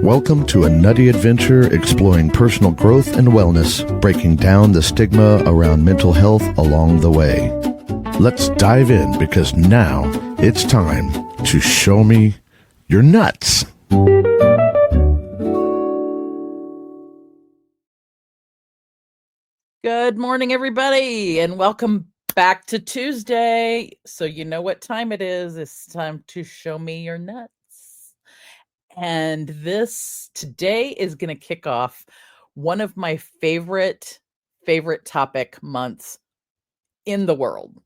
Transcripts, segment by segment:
Welcome to a nutty adventure exploring personal growth and wellness, breaking down the stigma around mental health along the way. Let's dive in because now it's time to show me your nuts. Good morning, everybody, and welcome back to Tuesday. So you know what time it is. It's time to show me your nuts. And today is going to kick off one of my favorite topic months in the world.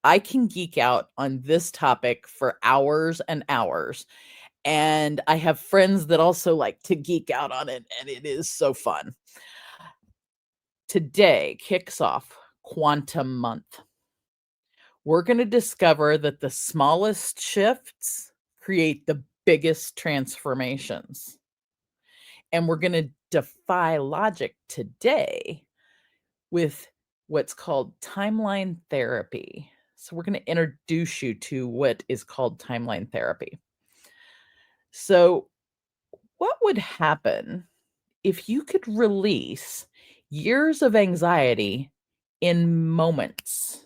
I can geek out on this topic for hours and hours. And I have friends that also like to geek out on it, and it is so fun. Today kicks off Quantum Month. We're going to discover that the smallest shifts create the biggest transformations. And we're going to defy logic today with what's called timeline therapy. So we're going to introduce you to what is called timeline therapy. So what would happen if you could release years of anxiety in moments?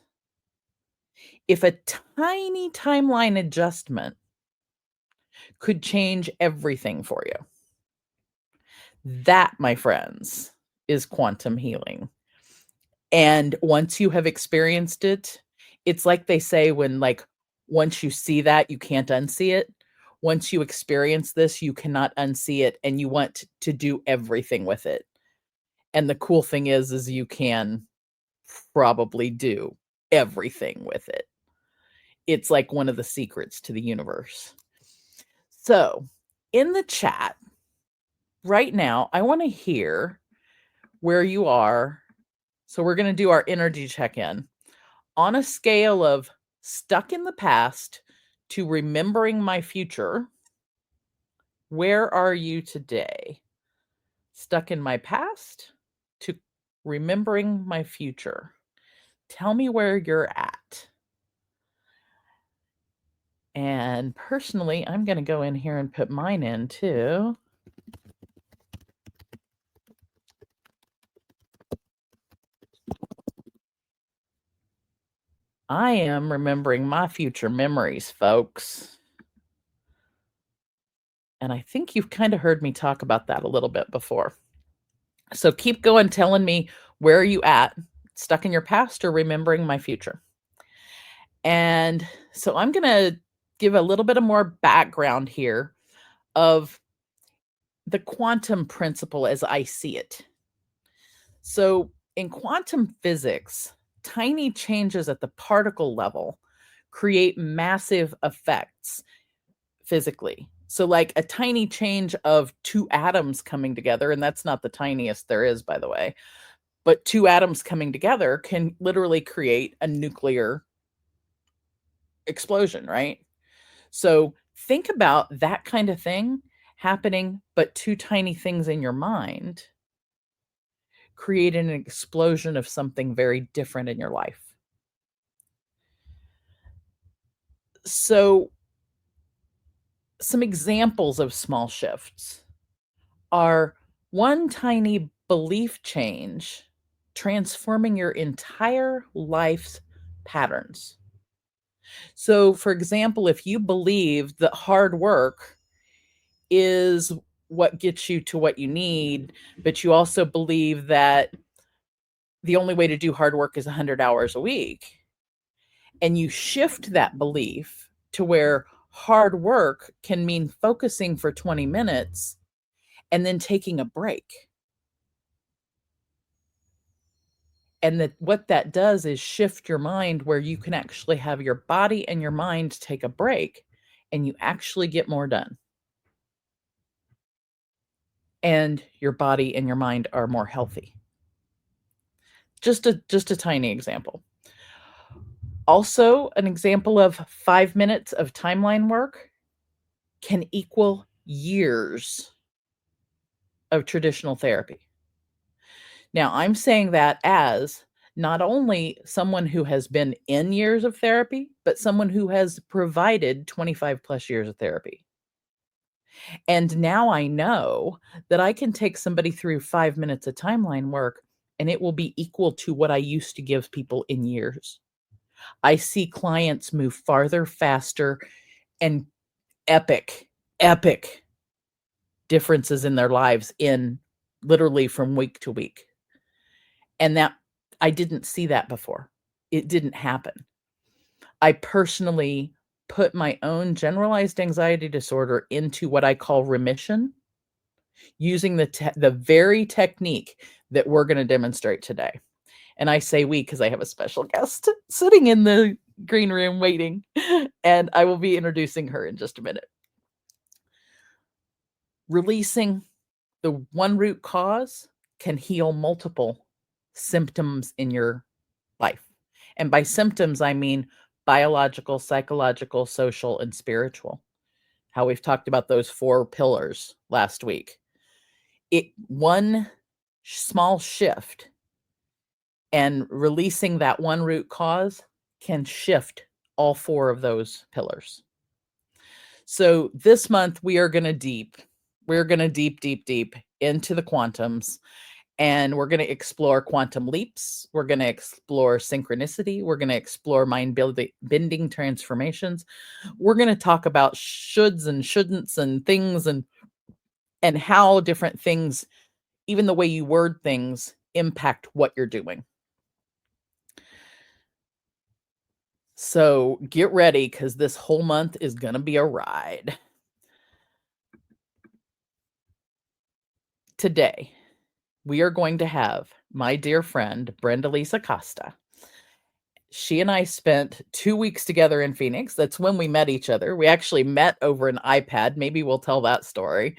If a tiny timeline adjustment could change everything for you. That, my friends, is quantum healing. And once you have experienced it, it's like they say when, once you see that, you can't unsee it. Once you experience this, you cannot unsee it, and you want to do everything with it. And the cool thing is you can probably do everything with it. It's like one of the secrets to the universe. So in the chat right now, I want to hear where you are. So we're going to do our energy check-in on a scale of stuck in the past to remembering my future. Where are you today? Stuck in my past to remembering my future. Tell me where you're at. And personally, I'm going to go in here and put mine in too. I am remembering my future memories, folks. And I think you've kind of heard me talk about that a little bit before. So keep going, telling me where are you at, stuck in your past or remembering my future. And so I'm going to give a little bit of more background here of the quantum principle as I see it. So in quantum physics, tiny changes at the particle level create massive effects physically. So like a tiny change of two atoms coming together, and that's not the tiniest there is, by the way, but two atoms coming together can literally create a nuclear explosion, right? So think about that kind of thing happening, but two tiny things in your mind create an explosion of something very different in your life. So some examples of small shifts are one tiny belief change transforming your entire life's patterns. So, for example, if you believe that hard work is what gets you to what you need, but you also believe that the only way to do hard work is 100 hours a week, and you shift that belief to where hard work can mean focusing for 20 minutes and then taking a break. And what that does is shift your mind where you can actually have your body and your mind take a break and you actually get more done. And your body and your mind are more healthy. Just a tiny example. Also, an example of 5 minutes of timeline work can equal years of traditional therapy. Now, I'm saying that as not only someone who has been in years of therapy, but someone who has provided 25 plus years of therapy. And now I know that I can take somebody through 5 minutes of timeline work and it will be equal to what I used to give people in years. I see clients move farther, faster, and epic differences in their lives in literally from week to week. And that I didn't see that before. It didn't happen. I personally put my own generalized anxiety disorder into what I call remission using the very technique that we're going to demonstrate today. And I say we because I have a special guest sitting in the green room waiting, and I will be introducing her in just a minute. Releasing the one root cause can heal multiple symptoms in your life. And by symptoms, I mean biological, psychological, social, and spiritual. How we've talked about those 4 pillars last week. One small shift and releasing that one root cause can shift all 4 of those pillars. So this month we're going to deep into the quantums, and we're going to explore quantum leaps. We're going to explore synchronicity. We're going to explore mind-bending transformations. We're going to talk about shoulds and shouldn'ts and things and how different things, even the way you word things, impact what you're doing. So get ready, because this whole month is going to be a ride. Today, we are going to have my dear friend, Brenda Lisa Costa. She and I spent 2 weeks together in Phoenix. That's when we met each other. We actually met over an iPad. Maybe we'll tell that story.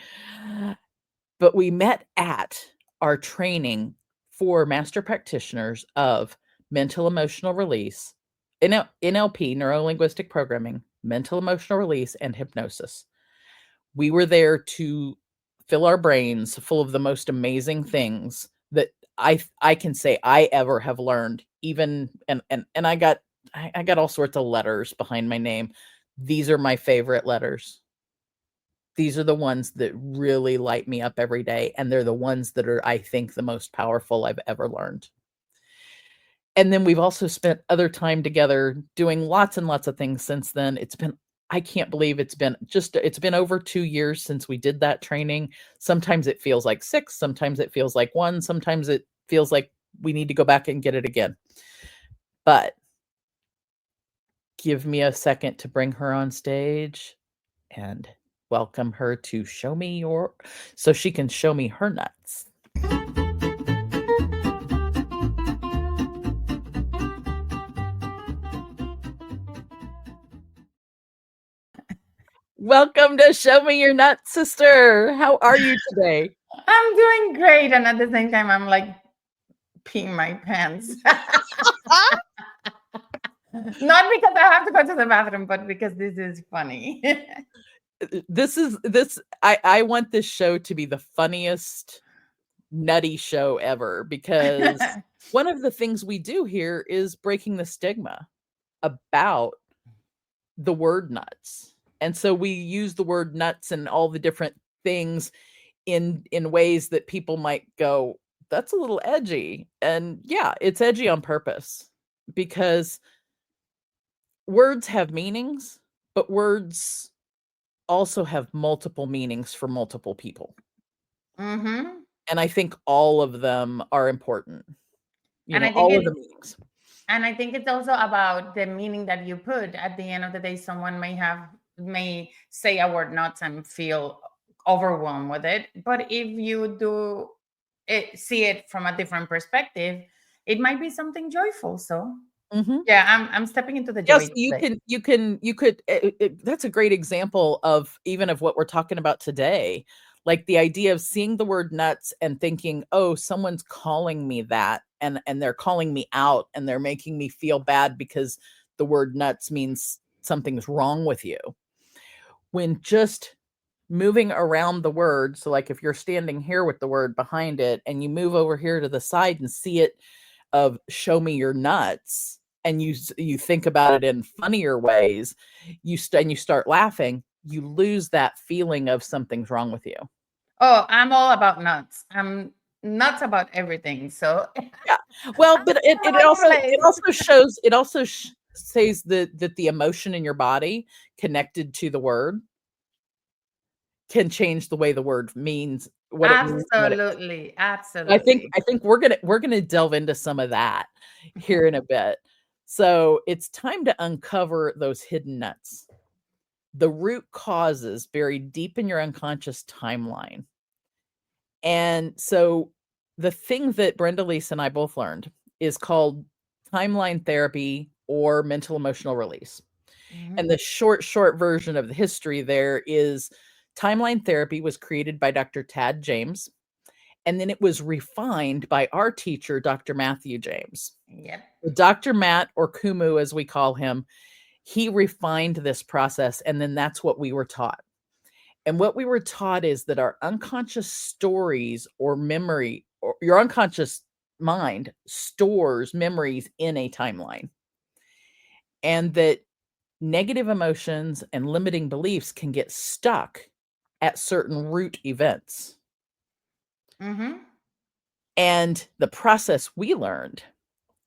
But we met at our training for master practitioners of mental emotional release, NLP, neuro-linguistic programming, mental emotional release, and hypnosis. We were there to fill our brains full of the most amazing things that I can say I ever have learned. Even and I got all sorts of letters behind my name. These are my favorite letters. These are the ones that really light me up every day, and they're the ones that are, I think, the most powerful I've ever learned. And then we've also spent other time together doing lots and lots of things since then. I can't believe it's been over 2 years since we did that training. Sometimes it feels like 6, sometimes it feels like 1, sometimes it feels like we need to go back and get it again. But give me a second to bring her on stage and welcome her to so she can show me her nuts. Welcome to Show Me Your Nuts, sister. How are you today? I'm doing great, and at the same time, I'm like peeing my pants. Not because I have to go to the bathroom, but because this is funny. I want this show to be the funniest nutty show ever, because one of the things we do here is breaking the stigma about the word nuts. And so we use the word nuts and all the different things in ways that people might go, that's a little edgy. And yeah, it's edgy on purpose, because words have meanings, but words also have multiple meanings for multiple people. Mm-hmm. And I think all of them are important. All of the meanings. And I think it's also about the meaning that you put. At the end of the day, someone may say a word nuts and feel overwhelmed with it. But if you see it from a different perspective, it might be something joyful. So yeah, I'm stepping into the joy. Yes, you could. That's a great example of what we're talking about today. Like the idea of seeing the word nuts and thinking, oh, someone's calling me that, and they're calling me out, and they're making me feel bad because the word nuts means something's wrong with you. When just moving around the word, so like if you're standing here with the word behind it and you move over here to the side and see it of show me your nuts, and you think about it in funnier ways, you start laughing, you lose that feeling of something's wrong with you. Oh, I'm all about nuts. I'm nuts about everything. So Yeah. Well, I'm but in the right it place. also shows says that the emotion in your body connected to the word can change the way the word means what it means and what it Absolutely. Absolutely. I think we're gonna delve into some of that here in a bit. So it's time to uncover those hidden nuts, the root causes buried deep in your unconscious timeline. And so the thing that Brenda Lise and I both learned is called timeline therapy or mental emotional release. Mhm. And the short version of the history there is timeline therapy was created by Dr. Tad James, and then it was refined by our teacher, Dr. Matthew James. Yep. Dr. Matt, or Kumu as we call him, he refined this process, and then that's what we were taught. And what we were taught is that our unconscious stories or memory, or your unconscious mind stores memories in a timeline, and that negative emotions and limiting beliefs can get stuck at certain root events. Mm-hmm. And the process we learned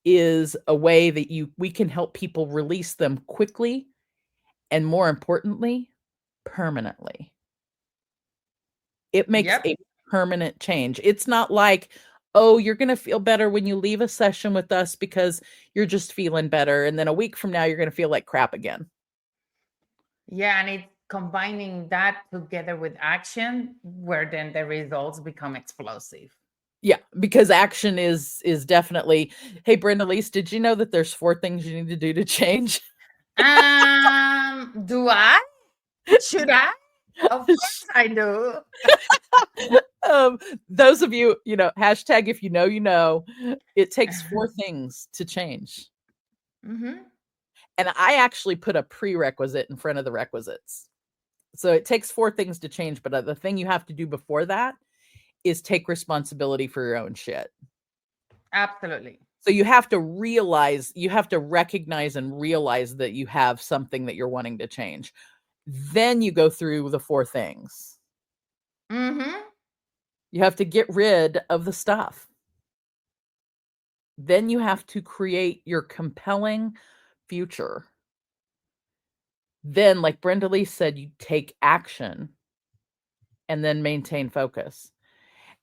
is a way that we can help people release them quickly and, more importantly, permanently. It makes Yep. a permanent change. It's not like, "Oh, you're gonna feel better when you leave a session with us because you're just feeling better, and then a week from now, you're gonna feel like crap again." Yeah, and it's combining that together with action where then the results become explosive. Yeah, because action is definitely, "Hey, Brenda Lise, did you know that there's 4 things you need to do to change?" Do I? Should I? Of course I do. Um, those of you, hashtag if you know, you know, it takes 4 things to change. Mm-hmm. And I actually put a prerequisite in front of the requisites. So it takes 4 things to change, but the thing you have to do before that is take responsibility for your own shit. Absolutely. So you have to recognize and realize that you have something that you're wanting to change. Then you go through the 4 things. Mm-hmm. You have to get rid of the stuff. Then you have to create your compelling future. Then, like Brenda Lee said, you take action and then maintain focus.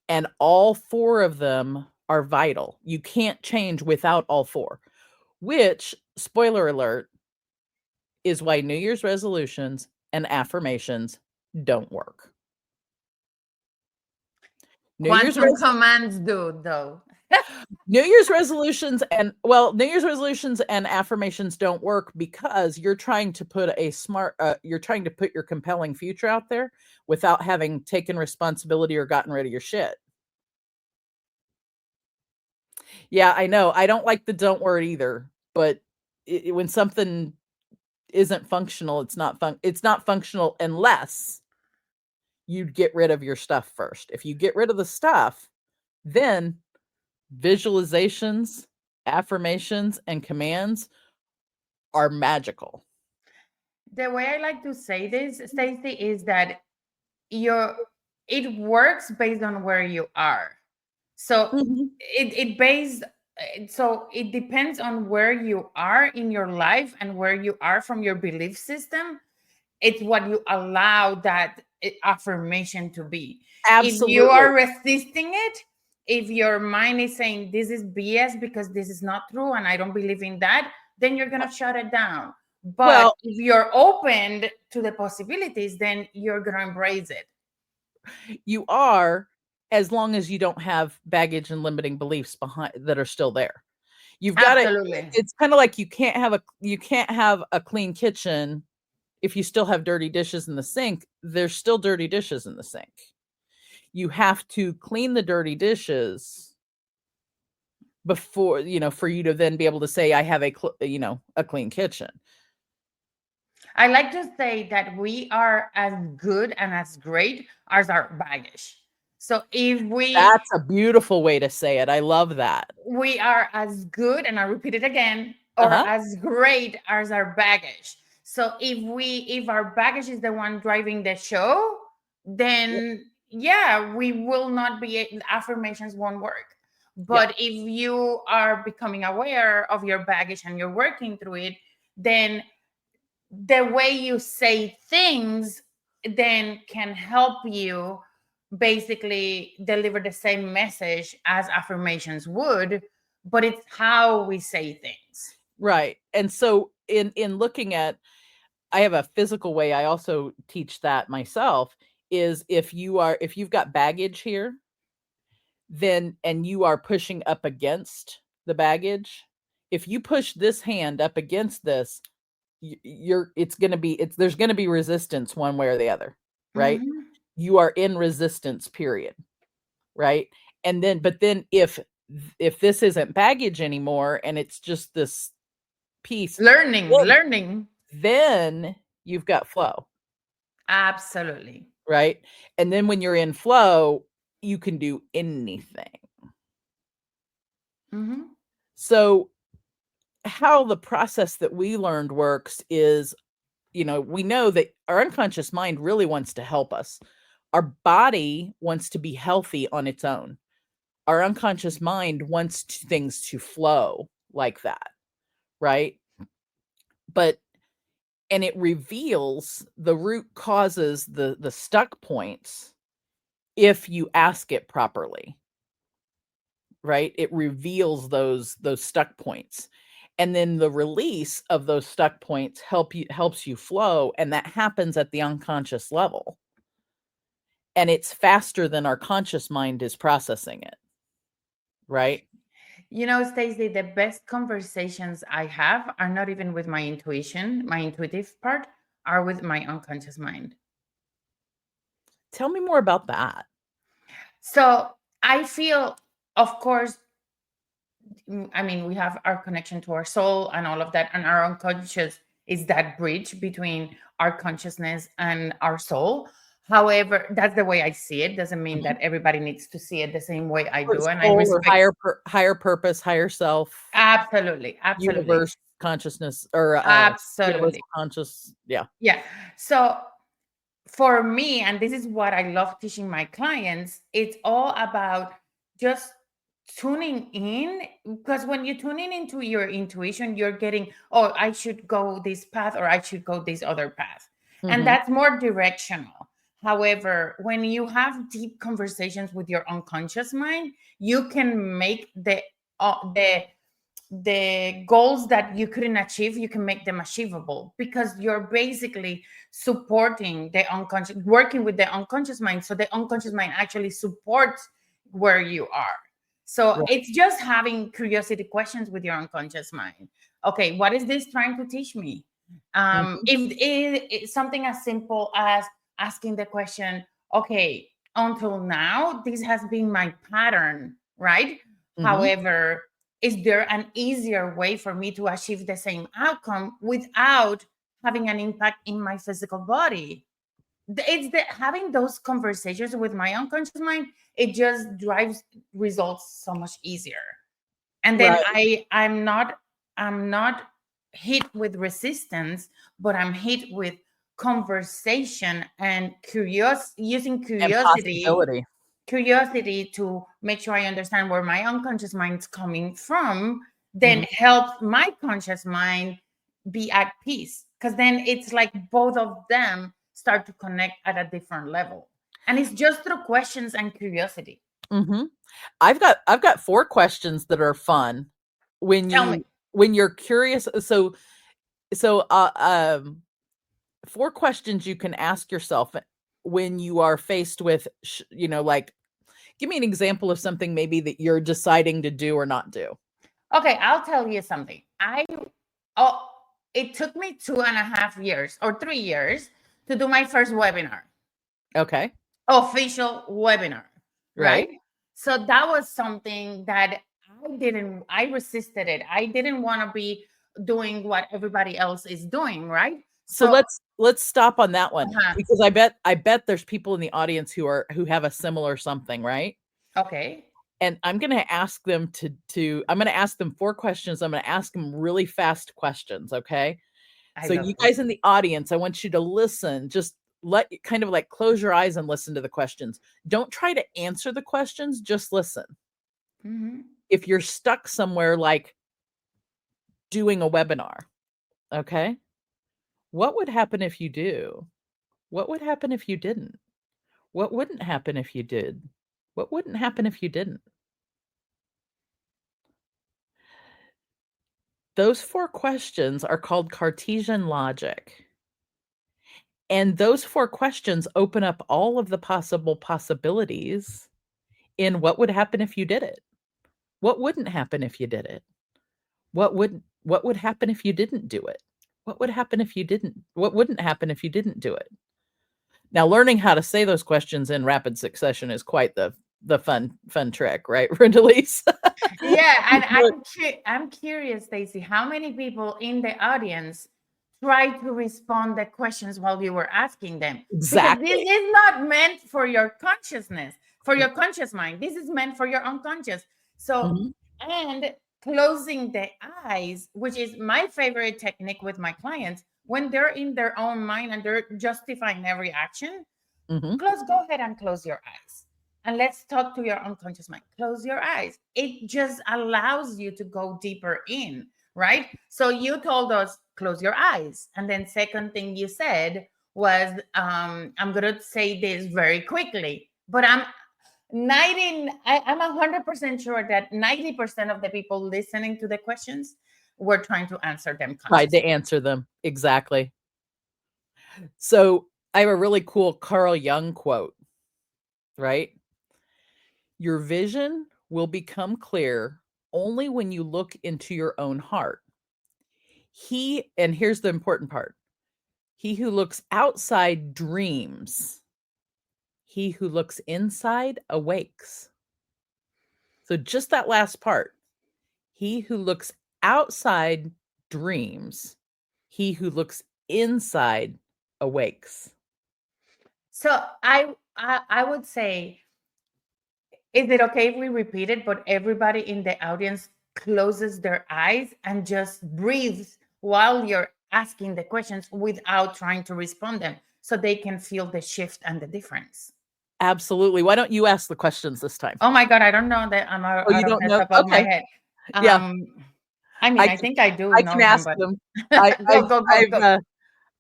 And all 4 of them are vital. You can't change without all 4, which, spoiler alert, is why New Year's resolutions and affirmations don't work. New Year's Quantum res commands do, though. New Year's resolutions and affirmations don't work because you're trying to put you're trying to put your compelling future out there without having taken responsibility or gotten rid of your shit. Yeah, I know. I don't like the don't word either, but when something isn't functional, it's not functional unless you get rid of your stuff first. If you get rid of the stuff, then visualizations, affirmations, and commands are magical. The way I like to say this, Stacy, is that your it works based on where you are. So Mhm. it depends on where you are in your life and where you are from your belief system. It's what you allow that affirmation to be. If you Absolutely. are resisting it, if your mind is saying this is BS because this is not true and I don't believe in that, then you're going to shut it down. But Well, if you're open to the possibilities, then you're going to embrace it. you are, as long as you don't have baggage and limiting beliefs behind that are still there. You've got to Absolutely. It's kind of like you can't have a clean kitchen if you still have dirty dishes in the sink. There's still dirty dishes in the sink. You have to clean the dirty dishes before, for you to then be able to say I have a clean kitchen. I like to say that we are as good and as great as our baggage. So if That's a beautiful way to say it. I love that. we are as good, and I repeat it again, or Uh-huh. as great as our baggage. So if our baggage is the one driving the show, then we will not be, affirmations won't work. But if you are becoming aware of your baggage and you're working through it, then the way you say things then can help you basically deliver the same message as affirmations would, but it's how we say things. Right. And so in looking at, I have a physical way I also teach that myself, is if you've got baggage here, then and you are pushing up against the baggage, if you push this hand up against this, there's going to be resistance one way or the other, right? Mhm. You are in resistance, period, right? And then but then if this isn't baggage anymore and it's just this piece, Learning. then you've got flow. Absolutely. Right? And then when you're in flow, you can do anything. Mm-hmm. So how the process that we learned works is, we know that our unconscious mind really wants to help us. Our body wants to be healthy on its own. Our unconscious mind wants things to flow like that, right? And it reveals the root causes, the stuck points, if you ask it properly, right? It reveals those stuck points. And then the release of those stuck points helps you flow. And that happens at the unconscious level. And it's faster than our conscious mind is processing it. Right? Stacy, the best conversations I have are not even with my intuition, my intuitive part, are with my unconscious mind. Tell me more about that. So I feel, of course, I mean, we have our connection to our soul and all of that, and our unconscious is that bridge between our consciousness and our soul. However, that's the way I see it. Doesn't mean that everybody needs to see it the same way I do. And I respect higher purpose, higher self. Absolutely. Universe consciousness, or absolutely universal conscious. Yeah. So for me, and this is what I love teaching my clients, it's all about just tuning in, because when you tune in into your intuition, you're getting, oh, I should go this path or I should go this other path. And that's more directional. However, when you have deep conversations with your unconscious mind, you can make the goals that you couldn't achieve, you can make them achievable, because you're basically supporting the unconscious, working with the unconscious mind. So the unconscious mind actually supports where you are. So it's just having curiosity questions with your unconscious mind. Okay, what is this trying to teach me? If it's something as simple as asking the question, okay, until now, this has been my pattern, right? However, is there an easier way for me to achieve the same outcome without having an impact in my physical body? It's having those conversations with my unconscious mind, it just drives results so much easier. And then I'm not hit with resistance, but I'm hit with conversation and using curiosity to make sure I understand where my unconscious mind's coming from, then help my conscious mind be at peace. Because then it's like both of them start to connect at a different level. And it's just through questions and curiosity. I've got 4 questions that are fun when you're curious. So 4 questions you can ask yourself when you are faced with, like, give me an example of something maybe that you're deciding to do or not do. Okay, I'll tell you something. It took me 2.5 years or 3 years to do my first webinar. Okay. Official webinar. Right. So that was something that I resisted it. I didn't want to be doing what everybody else is doing, right? So let's stop on that one, because I bet there's people in the audience who have a similar something, right? Okay. And I'm going to ask them I'm going to ask them 4 questions. I'm going to ask them really fast questions. Okay. So you guys in the audience, I want you to listen. Just kind of like close your eyes and listen to the questions. Don't try to answer the questions, just listen. If you're stuck somewhere like doing a webinar, okay? What would happen if you do? What would happen if you didn't? What wouldn't happen if you did? What wouldn't happen if you didn't? Those 4 questions are called Cartesian logic. And those 4 questions open up all of the possible possibilities in what would happen if you did it? What wouldn't happen if you did it? What would happen if you didn't do it? What would happen if you didn't? What wouldn't happen if you didn't do it? Now, learning how to say those questions in rapid succession is quite the fun trick, right, Rendelise? Yeah, and I'm curious, Stacy, how many people in the audience try to respond the questions while you were asking them? Exactly. Because this is not meant for your consciousness, for your conscious mind. This is meant for your unconscious. So, and closing the eyes, which is my favorite technique with my clients, when they're in their own mind and they're justifying every action, go ahead and close your eyes. And let's talk to your unconscious mind. Close your eyes. It just allows you to go deeper in, right? So you told us, close your eyes. And then second thing you said was, I'm going to say this very quickly, but I'm 100% sure that 90% of the people listening to the questions were trying to answer them Tried to answer them. Exactly. So I have a really cool Carl Jung quote, right? Your vision will become clear only when you look into your own heart. And here's the important part. He who looks outside dreams. He who looks inside awakes. So just that last part. He who looks outside dreams. He who looks inside awakes. So I would say, is it okay if we repeat it, but everybody in the audience closes their eyes and just breathes while you're asking the questions without trying to respond them, so they can feel the shift and the difference? Absolutely. Why don't you ask the questions this time? Oh my God, I don't know that. I'm out you don't of the know? top of my Okay. head. Yeah. I mean, I think I do I know can ask them, them. go.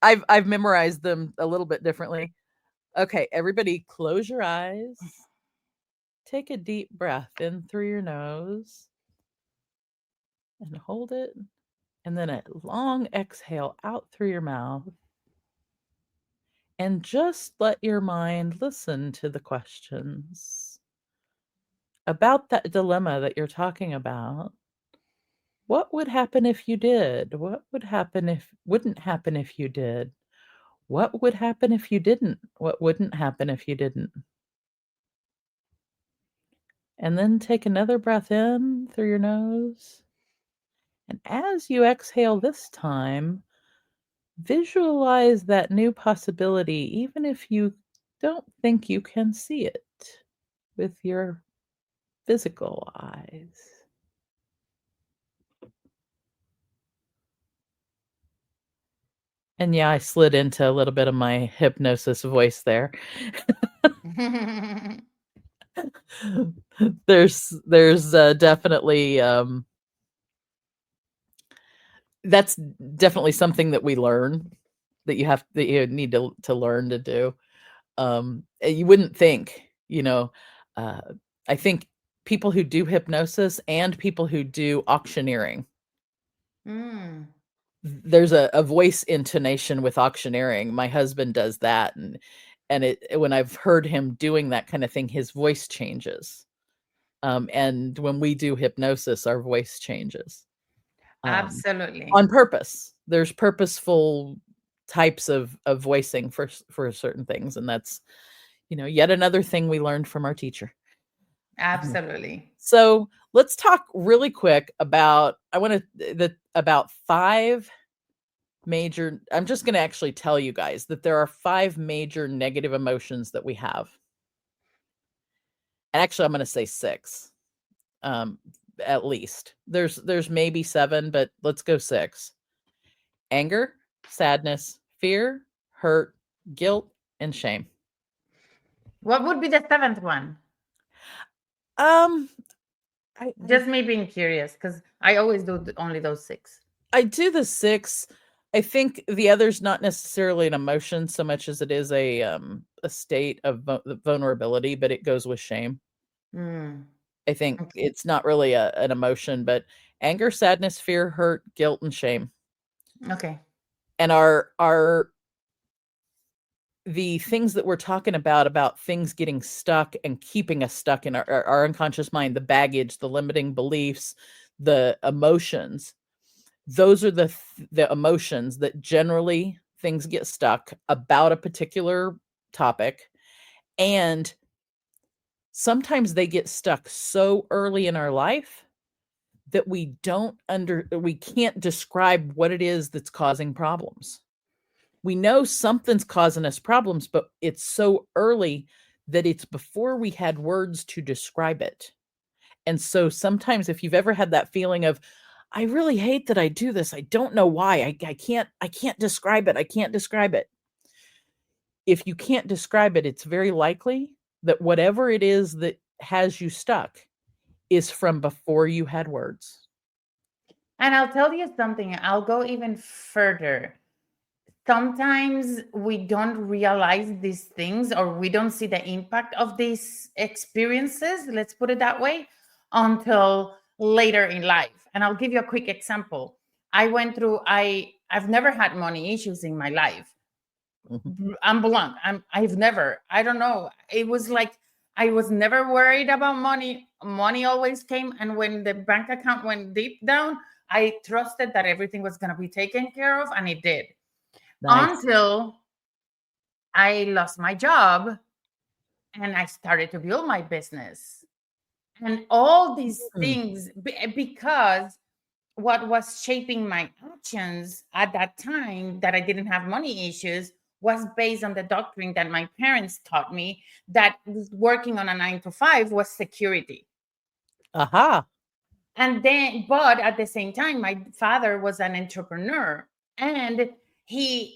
I've memorized them a little bit differently. Okay, everybody close your eyes. Take a deep breath in through your nose and hold it. And then a long exhale out through your mouth. And just let your mind listen to the questions about that dilemma that you're talking about. What would happen if you did? What would happen if wouldn't happen if you did? What would happen if you didn't? What wouldn't happen if you didn't? And then take another breath in through your nose. And as you exhale this time, visualize that new possibility, even if you don't think you can see it with your physical eyes. And yeah, I slid into a little bit of my hypnosis voice there. There's definitely that's definitely something that we learn, that you need to learn to do. You wouldn't think, I think people who do hypnosis and people who do auctioneering, there's a voice intonation with auctioneering. My husband does that, and when I've heard him doing that kind of thing, his voice changes. And when we do hypnosis, our voice changes. Absolutely. On purpose. There's purposeful types of voicing for certain things, and that's yet another thing we learned from our teacher. Absolutely. So let's talk really quick about about 5 major. I'm just going to actually tell you guys that there are 5 major negative emotions that we have. And actually, I'm going to say 6. At least there's maybe 7, but let's go 6. Anger, sadness, fear, hurt, guilt, and shame. What would be the seventh one? Um, I Just me being curious, because I always do only those six. I do the 6. I think the other's not necessarily an emotion so much as it is a state of vulnerability, but it goes with shame. Mm, I think okay. it's not really an emotion, but anger, sadness, fear, hurt, guilt, and shame. Okay. And our the things that we're talking about things getting stuck and keeping us stuck in our unconscious mind, the baggage, the limiting beliefs, the emotions, those are the emotions that generally things get stuck about a particular topic. And sometimes they get stuck so early in our life that we can't describe what it is that's causing problems. We know something's causing us problems, but it's so early that it's before we had words to describe it. And so sometimes if you've ever had that feeling of, I really hate that I do this. I don't know why. I can't describe it. I can't describe it. If you can't describe it, it's very likely that whatever it is that has you stuck is from before you had words. And I'll tell you something, I'll go even further. Sometimes we don't realize these things, or we don't see the impact of these experiences, let's put it that way, until later in life. And I'll give you a quick example. I've never had money issues in my life. Mhm. I'm blunt. I don't know. It was like I was never worried about money. Money always came. And when the bank account went deep down, I trusted that everything was going to be taken care of. And it did. Nice. Until I lost my job and I started to build my business. And all these Mm. things, because what was shaping my actions at that time, that I didn't have money issues, was based on the doctrine that my parents taught me, that working on a 9 to 5 was security. Aha. And then, but at the same time, my father was an entrepreneur, and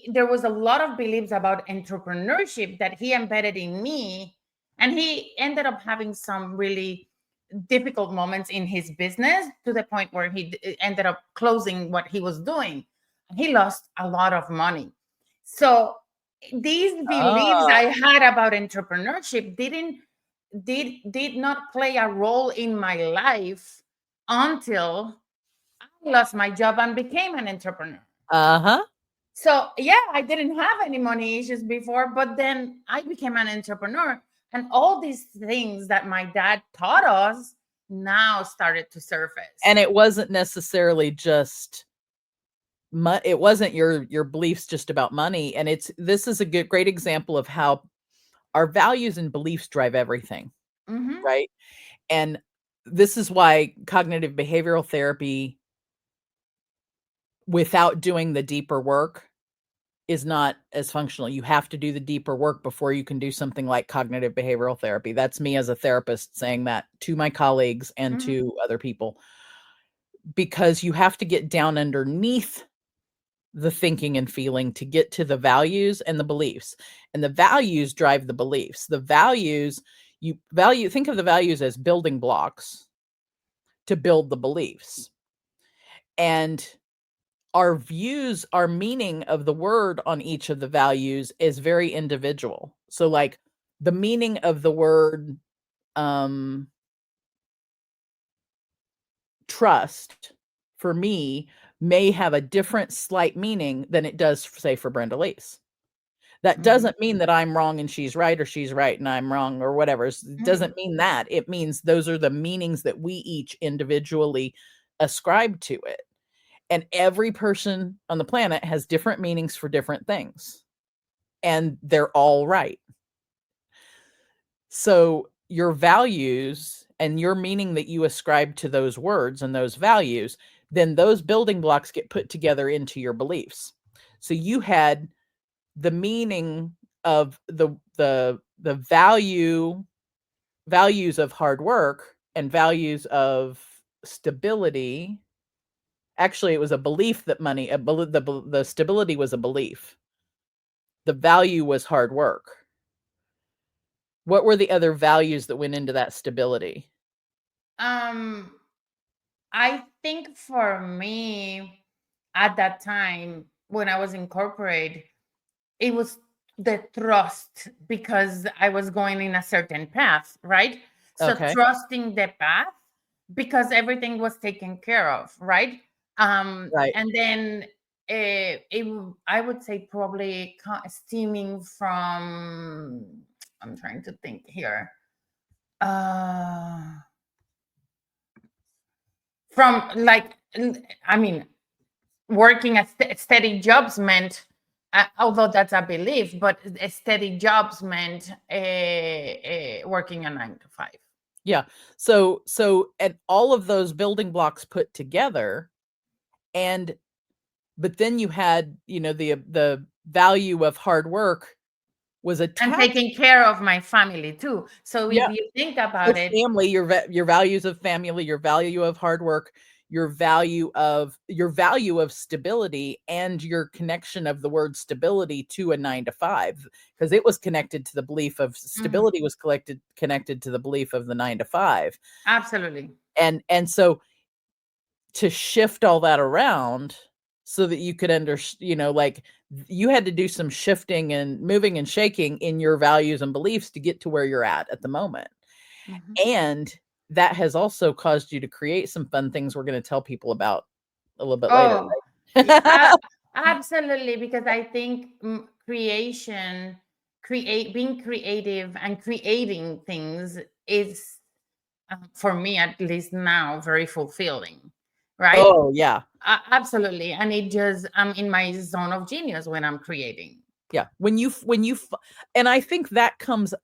there was a lot of beliefs about entrepreneurship that he embedded in me. And he ended up having some really difficult moments in his business, to the point where he ended up closing what he was doing. He lost a lot of money. So these beliefs I Oh. had about entrepreneurship did not play a role in my life until I lost my job and became an entrepreneur. Uh-huh. So yeah, I didn't have any money issues before, but then I became an entrepreneur, and all these things that my dad taught us now started to surface. And it wasn't necessarily just it wasn't your beliefs just about money. And this is a great example of how our values and beliefs drive everything, Mm-hmm. right? And this is why cognitive behavioral therapy, without doing the deeper work, is not as functional. You have to do the deeper work before you can do something like cognitive behavioral therapy. That's me as a therapist saying that to my colleagues and Mm-hmm. to other people, because you have to get down underneath the thinking and feeling to get to the values and the beliefs. And the values drive the beliefs. The values, think of the values as building blocks to build the beliefs. And our views, our meaning of the word on each of the values is very individual. So like the meaning of the word trust for me may have a different slight meaning than it does, say, for Brenda Lee's. That Mm-hmm. doesn't mean that I'm wrong and she's right, or she's right and I'm wrong, or whatever. It Mm-hmm. doesn't mean that. It means those are the meanings that we each individually ascribe to it. And every person on the planet has different meanings for different things. And they're all right. So your values and your meaning that you ascribe to those words and those values, then those building blocks get put together into your beliefs. So you had the meaning of the values of hard work and values of stability Actually, it was a belief that the stability was a belief. The value was hard work. What were the other values that went into that stability? I think for me at that time when I was in corporate, it was the trust because I was going in a certain path, right? So Okay. trusting the path because everything was taken care of, right? Right. And then I would say probably stemming from, I'm trying to think here. From like, I mean, working at steady jobs meant, although that's a belief, but steady jobs meant working a 9 to 5. Yeah. So and all of those building blocks put together, but then you had, the value of hard work was And attached. taking care of my family too. So Yeah. if you think So about it, family, your values of family, your value of hard work, your value of stability, and your connection of the word stability to a 9 to 5, because it was connected to the belief of stability was connected to the belief of the 9 to 5. absolutely. And so to shift all that around so that you could like you had to do some shifting and moving and shaking in your values and beliefs to get to where you're at the moment. And that has also caused you to create some fun things we're going to tell people about a little bit later. Oh, Right? absolutely, because I think being creative and creating things is, for me at least now, very fulfilling, right? Oh, yeah. Absolutely, and it just, I'm in my zone of genius when I'm creating. Yeah. And I think that comes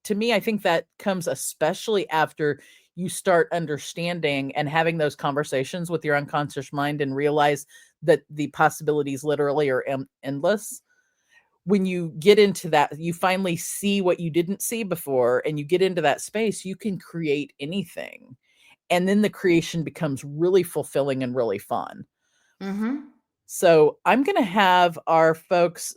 to me, I think that comes especially after you start understanding and having those conversations with your unconscious mind and realize that the possibilities literally are endless. When you get into that, you finally see what you didn't see before, and you get into that space, you can create anything. And then the creation becomes really fulfilling and really fun. So I'm going to have our folks.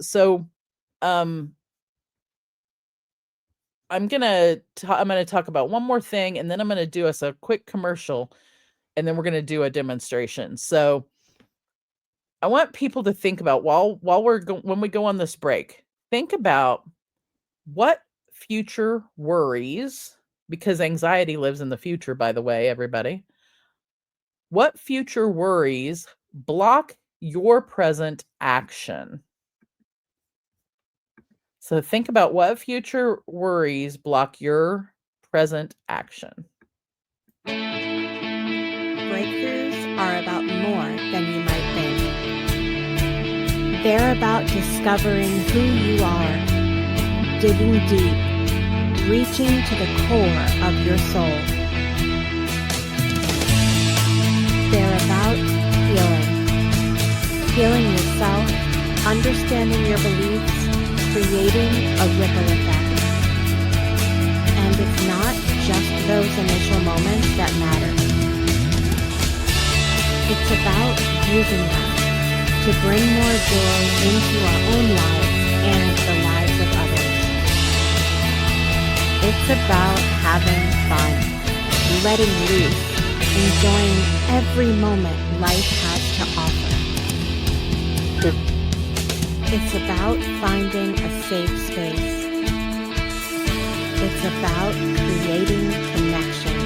I'm going to talk about one more thing, and then I'm going to do us a quick commercial, and then we're going to do a demonstration. So I want people to think about when we go on this break, think about what future worries, because anxiety lives in the future, by the way, everybody. What future worries block your present action? So think about what future worries block your present action. Breakthroughs are about more than you might think. They're about discovering who you are, digging deep, reaching to the core of your soul. They're about healing yourself, understanding your beliefs, creating a ripple effect. And it's not just those initial moments that matter. It's about using them to bring more joy into our own lives and the lives of others. It's about having fun, letting loose, enjoying every moment life has to offer. It's about finding a safe space. It's about creating connection.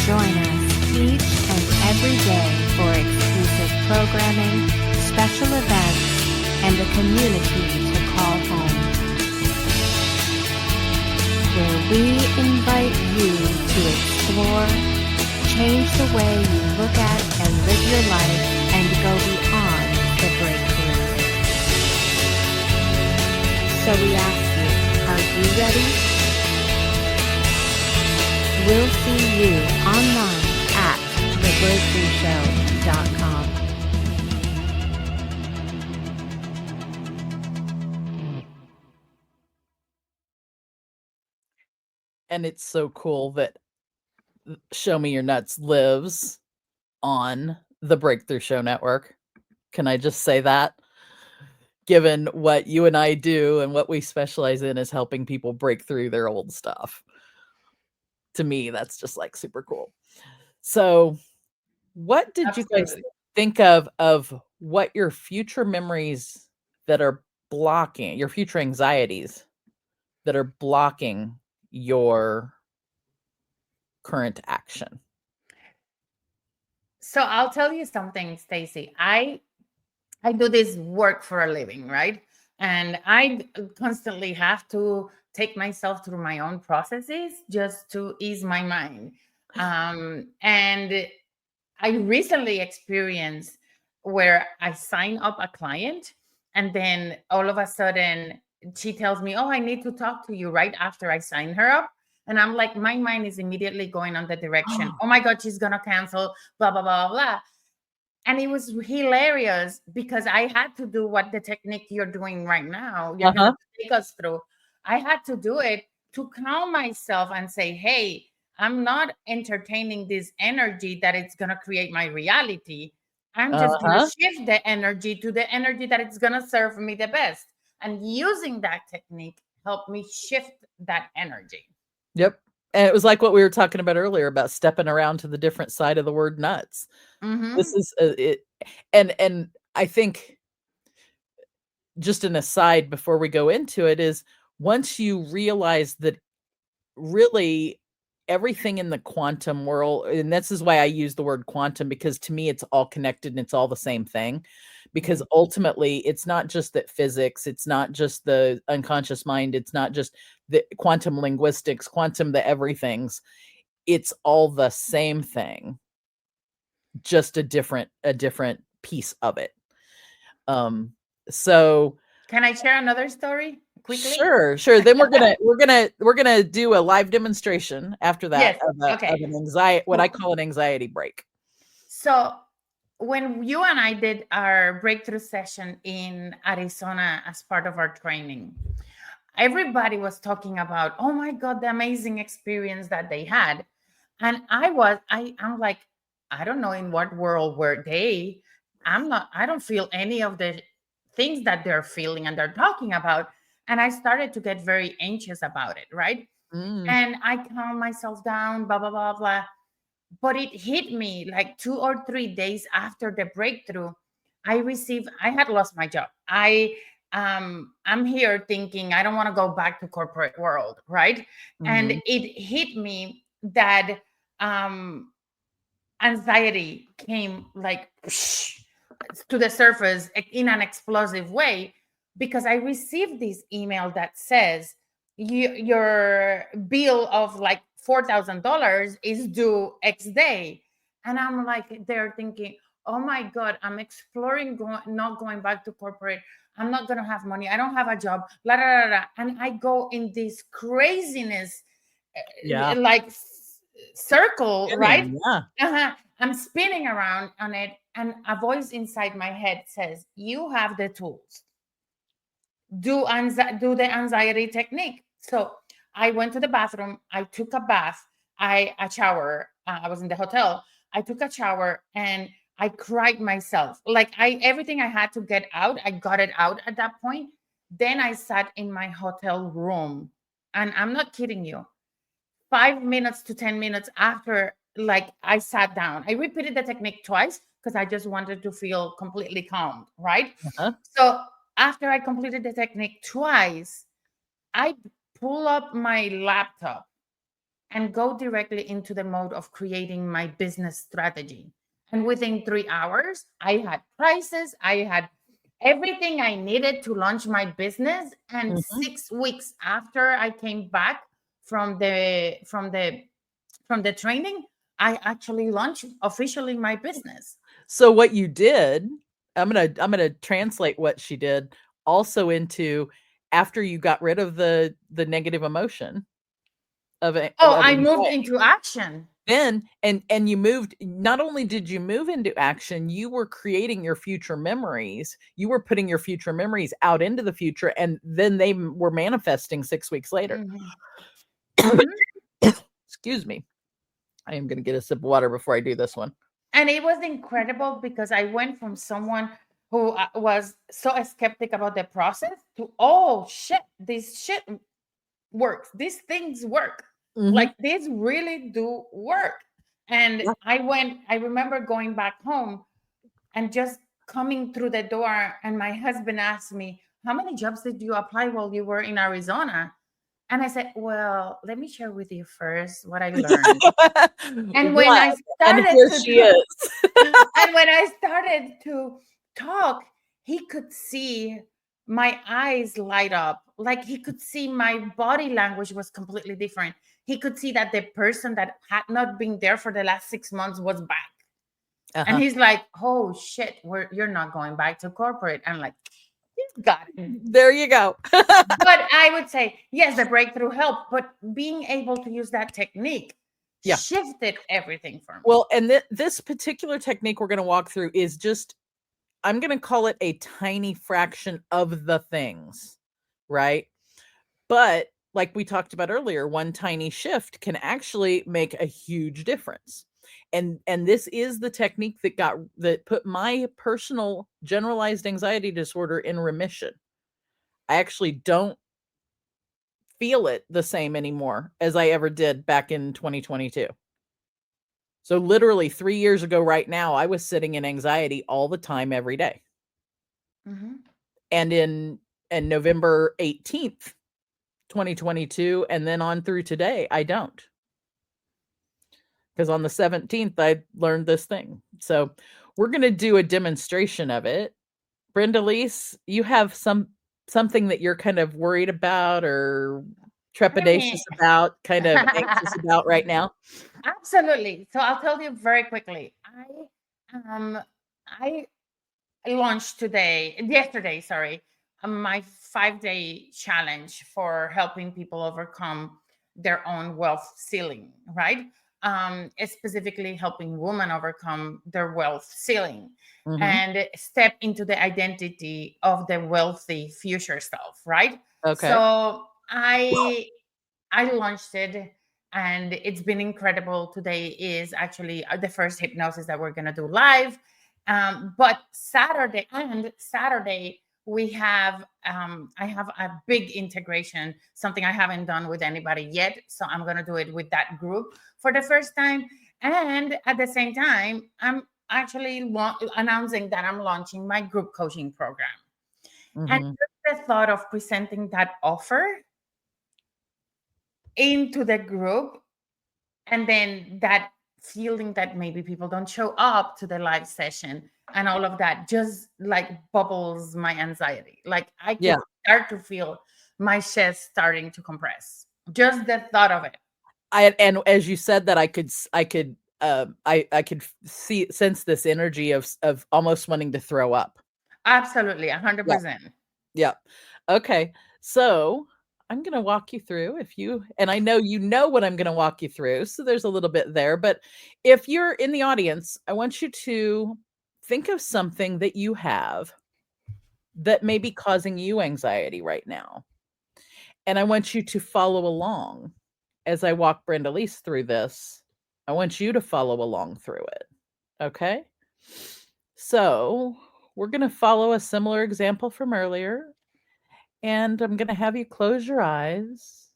Join us each and every day for exclusive programming, special events, and a community to call home, where we invite you to explore, change the way you look at and live your life, and go beyond the breakthrough. So we ask you, are you ready? We'll see you online at thebreakthroughshow.com. And it's so cool that Show Me Your Nuts lives on the Breakthrough Show Network. Can I just say that? Given what you and I do and what we specialize in is helping people break through their old stuff. To me, that's just like super cool. So, what did you guys think of what your future memories that are blocking, your future anxieties that are blocking your current action? So I'll tell you something, Stacy. I do this work for a living, right? And I constantly have to take myself through my own processes just to ease my mind. And I recently experienced where I sign up a client and then all of a sudden she tells me, "Oh, I need to talk to you," right after I sign her up. And I'm like, my mind is immediately going on the direction, oh my God, she's going to cancel, blah, blah, blah, blah. And it was hilarious because I had to do what the technique you're doing right now, you're going to take us through. I had to do it to calm myself and say, hey, I'm not entertaining this energy that it's going to create my reality. I'm just going to shift the energy to the energy that it's going to serve me the best. And using that technique helped me shift that energy. Yep. And it was like what we were talking about earlier about stepping around to the different side of the word nuts. This is it. And I think just an aside before we go into it is once you realize that really everything in the quantum world, and this is why I use the word quantum, because to me it's all connected and it's all the same thing. Because ultimately it's not just that physics, it's not just the unconscious mind, it's not just the quantum linguistics, quantum the everythings. It's all the same thing, just a different piece of it. So can I share another story quickly? Sure. Then we're gonna do a live demonstration after that of an anxiety, what I call an anxiety break. So when you and I did our breakthrough session in Arizona as part of our training, everybody was talking about, oh my God, the amazing experience that they had. And I'm like, I don't know in what world were they. I don't feel any of the things that they're feeling and they're talking about. And I started to get very anxious about it, right? And I calmed myself down, blah, blah, blah, blah. But it hit me like 2 or 3 days after the breakthrough. I had lost my job. I'm here thinking I don't want to go back to corporate world, right? And it hit me that anxiety came like to the surface in an explosive way, because I received this email that says your bill of like $4,000 is due X day. And I'm like, they're thinking, oh my God, I'm exploring not going back to corporate. I'm not going to have money. I don't have a job. La, la, la, la. And I go in this craziness, like circle, right? Yeah. I'm spinning around on it. And a voice inside my head says, you have the tools. Do the anxiety technique. So I went to the bathroom. I took a bath. A shower. I was in the hotel. I took a shower and I cried myself. Like everything I had to get out, I got it out at that point. Then I sat in my hotel room, and I'm not kidding you. 5 minutes to 10 minutes after, like I sat down, I repeated the technique twice because I just wanted to feel completely calm, right? So after I completed the technique twice, I pull up my laptop and go directly into the mode of creating my business strategy. And within 3 hours, I had prices, I had everything I needed to launch my business. And 6 weeks after I came back from the training, I actually launched officially my business. So what you did, I'm gonna translate what she did also into after you got rid of the negative emotion of it. I moved into action. Then and you moved, not only did you move into action, you were creating your future memories. You were putting your future memories out into the future, and then they were manifesting 6 weeks later. Excuse me. I am going to get a sip of water before I do this one. And it was incredible because I went from someone who was so skeptic about the process to, oh shit, this shit works. These things work. Mhm. Like these really do work. And Yeah. I remember going back home and just coming through the door, and my husband asked me, how many jobs did you apply while you were in Arizona? And I said, well, let me share with you first what I learned. And when I One, and started here to she is. and when I started to talk, he could see my eyes light up. Like he could see my body language was completely different. He could see that the person that had not been there for the last 6 months was back. And Uh-huh. he's like, oh shit, you're not going back to corporate. I'm like, you got it. There you go. But I would say, yes, the breakthrough helped, but being able to use that technique Yeah. shifted everything for me. Well, and this particular technique we're going to walk through is just, I'm going to call it a tiny fraction of the things, right? But like we talked about earlier, one tiny shift can actually make a huge difference. And this is the technique that put my personal generalized anxiety disorder in remission. I actually don't feel it the same anymore as I ever did back in 2022. So literally 3 years ago right now, I was sitting in anxiety all the time, every day. Mhm. And in November 18th, 2022, and then on through today, I don't. Because on the 17th, I learned this thing. So we're going to do a demonstration of it. Brenda-Lise, you have something that you're kind of worried about or trepidatious about, kind of anxious about right now? Absolutely. So I'll tell you very quickly. I launched yesterday, sorry, my 5-day challenge for helping people overcome their own wealth ceiling, right? It's specifically helping women overcome their wealth ceiling Mhm. and step into the identity of the wealthy future self, right? Okay. So I launched it and it's been incredible. Today is actually the first hypnosis that we're going to do live. But Saturday we have I have a big integration, something I haven't done with anybody yet. So I'm going to do it with that group for the first time. And at the same time, I'm actually announcing that I'm launching my group coaching program. And Mhm. just the thought of presenting that offer into the group, and then that feeling that maybe people don't show up to the live session and all of that just like bubbles my anxiety. Like I could Yeah. start to feel my chest starting to compress, just the thought of it. And as you said that, I could sense this energy of almost wanting to throw up. Absolutely, 100%. Yeah. Okay. So I'm going to walk you through and I know you know what I'm going to walk you through. So there's a little bit there, but if you're in the audience, I want you to think of something that you have that may be causing you anxiety right now. And I want you to follow along as I walk Brenda-Lise through this. I want you to follow along through it. Okay. So we're going to follow a similar example from earlier. And I'm going to have you close your eyes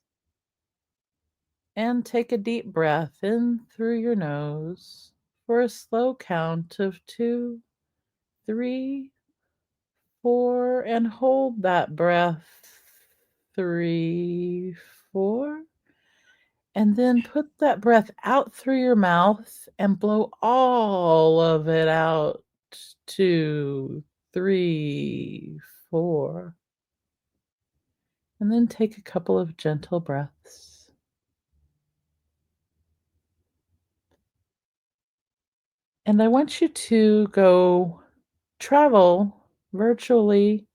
and take a deep breath in through your nose for a slow count of 2, 3, 4, and hold that breath. 3, 4. And then put that breath out through your mouth and blow all of it out. 2, 3, 4. And then take a couple of gentle breaths. And I want you to go travel virtually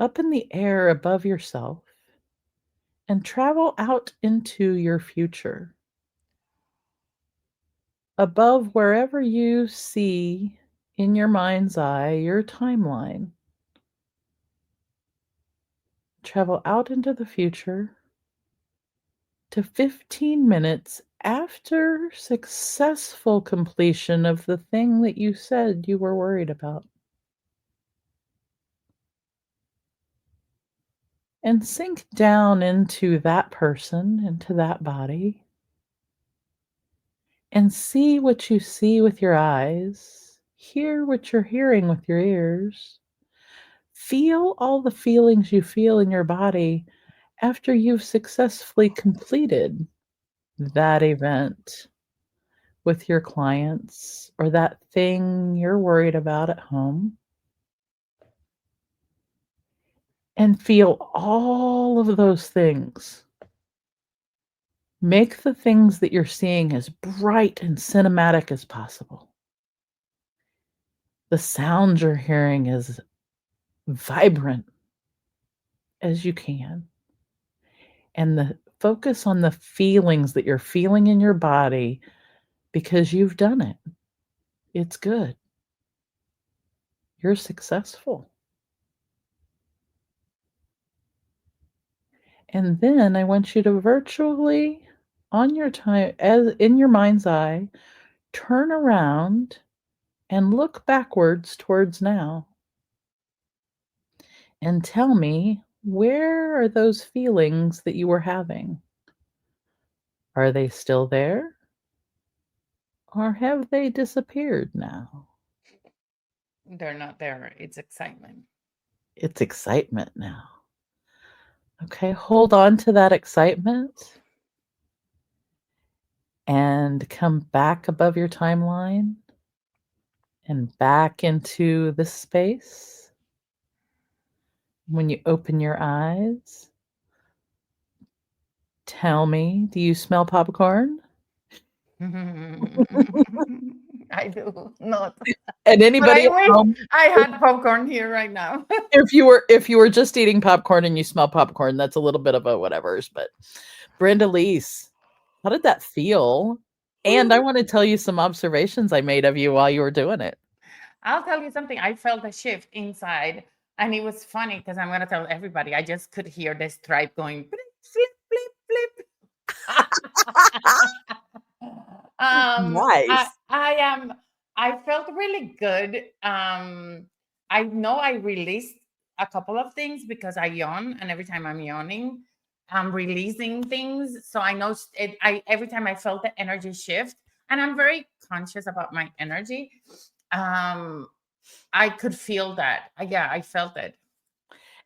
up in the air above yourself and travel out into your future. Above wherever you see in your mind's eye your timeline. Travel out into the future to 15 minutes after successful completion of the thing that you said you were worried about. And sink down into that person, into that body, and see what you see with your eyes, hear what you're hearing with your ears, feel all the feelings you feel in your body after you've successfully completed that event with your clients or that thing you're worried about at home. And feel all of those things. Make the things that you're seeing as bright and cinematic as possible. The sounds you're hearing as vibrant as you can. And the focus on the feelings that you're feeling in your body because you've done it. It's good. You're successful. And then I want you to virtually, on your time, as in your mind's eye, turn around and look backwards towards now. And tell me, where are those feelings that you were having? Are they still there? Or have they disappeared now? They're not there. It's excitement. It's excitement now. Okay, hold on to that excitement and come back above your timeline and back into this space. When you open your eyes, tell me, do you smell popcorn? I do not. And But anybody I at wish home, I had popcorn here right now. if you were just eating popcorn and you smell popcorn, that's a little bit of a whatever's. But Brenda Leese, how did that feel? And I want to tell you some observations I made of you while you were doing it. I'll tell you something. I felt a shift inside, and it was funny because I'm going to tell everybody. I just could hear the stripe going flip, flip, flip, flip. Nice. I felt really good. I know I released a couple of things because I yawn, and every time I'm yawning, I'm releasing things. So I know every time I felt the energy shift, and I'm very conscious about my energy. I could feel that. Yeah, I felt it.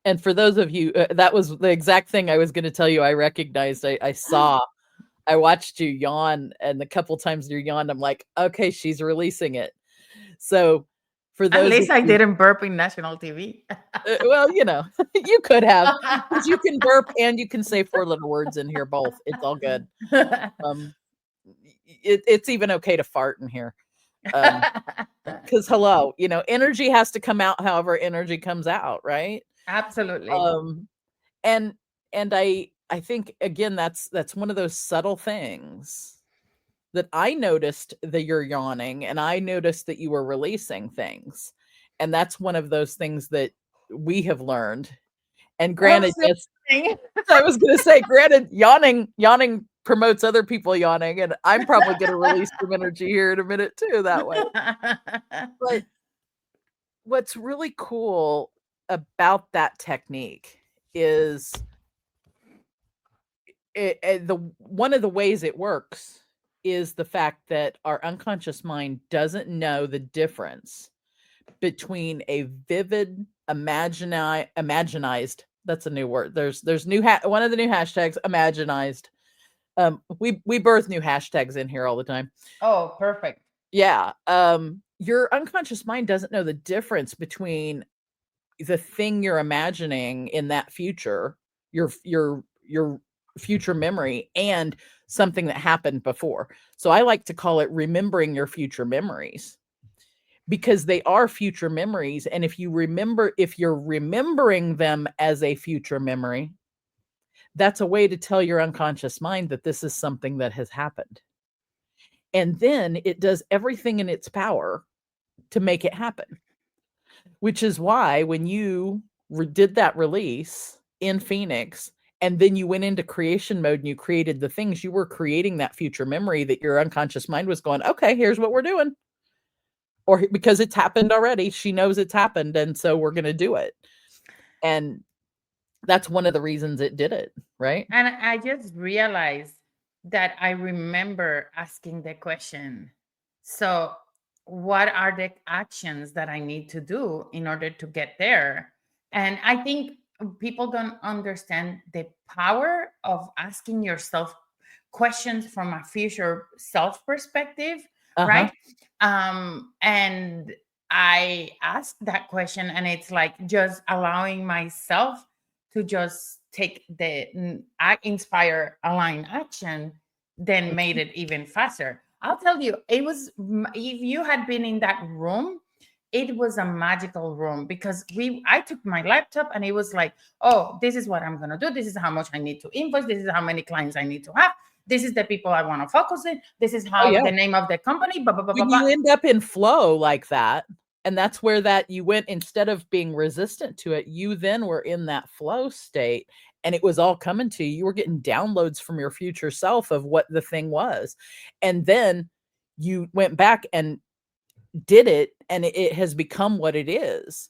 And for those of you, that was the exact thing I was going to tell you. I recognized, I saw, I watched you yawn, and the couple times you yawned, I'm like, okay, she's releasing it. So for those, at least I didn't burp in national TV. Well, you could have, because you can burp and you can say 4 little words in here both. It's all good. It's even okay to fart in here. Because hello, energy has to come out however energy comes out, right? Absolutely. And I think again that's one of those subtle things that I noticed that you're yawning, and I noticed that you were releasing things, and that's one of those things that we have learned. And granted, yes, I was going to say, granted, yawning promotes other people yawning, and I'm probably going to release some energy here in a minute too that way. But what's really cool about that technique is one of the ways it works is the fact that our unconscious mind doesn't know the difference between a vivid imaginized, that's a new word. There's one of the new hashtags, imaginized. We birth new hashtags in here all the time. Oh, perfect. Yeah. Your unconscious mind doesn't know the difference between the thing you're imagining in that future, your future memory, and something that happened before. So I like to call it remembering your future memories, because they are future memories. And if you're remembering them as a future memory, that's a way to tell your unconscious mind that this is something that has happened. And then it does everything in its power to make it happen, which is why when you did that release in Phoenix And then you went into creation mode and you created the things. You were creating that future memory that your unconscious mind was going, okay, here's what we're doing. Or because it's happened already, she knows it's happened, and so we're going to do it. And that's one of the reasons it did it, right? And I just realized that I remember asking the question, so what are the actions that I need to do in order to get there? And I think people don't understand the power of asking yourself questions from a future self perspective, right? And I asked that question, and it's like just allowing myself to just take the inspire align action, then made it even faster. I'll tell you, it was, if you had been in that room, it was a magical room, because I took my laptop and it was like, oh, this is what I'm going to do. This is how much I need to invoice. This is how many clients I need to have. This is the people I want to focus in. This is how the name of the company, blah, blah, blah, when blah, you end up in flow like that, and that's where that you went, instead of being resistant to it, you then were in that flow state, and it was all coming to you. You were getting downloads from your future self of what the thing was. And then you went back and did it, and it has become what it is.